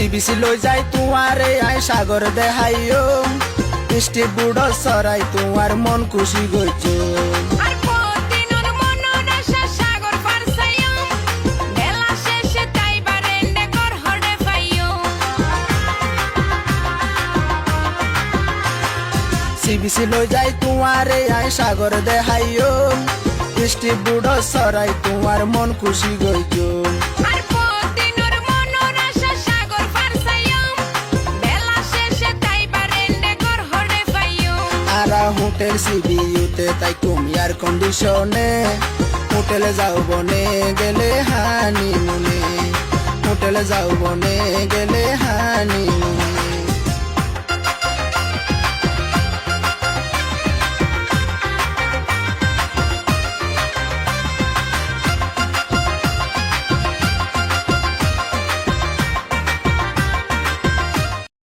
CBC লই যাই তোমারে আই সাগর দেখাইও মিষ্টি বুড়ো সরাই তোমার মন খুশি গইছো আর প্রতিদিন মনের আশা সাগর পার চাইও বেলা শেষে তাইবার এন্ডে ঘর হড়ে পাইও সিবিসি লই যাই তোমারে আই সাগর দেখাইও মিষ্টি বুড়ো সরাই তোমার মন খুশি গইছো আর প্রতিদিন মনের আশা সাগর পার চাইও বেলা শেষে তাইবার এন্ডে ঘর হড়ে পাইও আরা হোটেল সিবিউতে তাই তুমি এয়ার কন্ডিশনে হোটেলে যাও বনে গেলে হানি মুনে হোটেলে যাও বনে গেলে হানি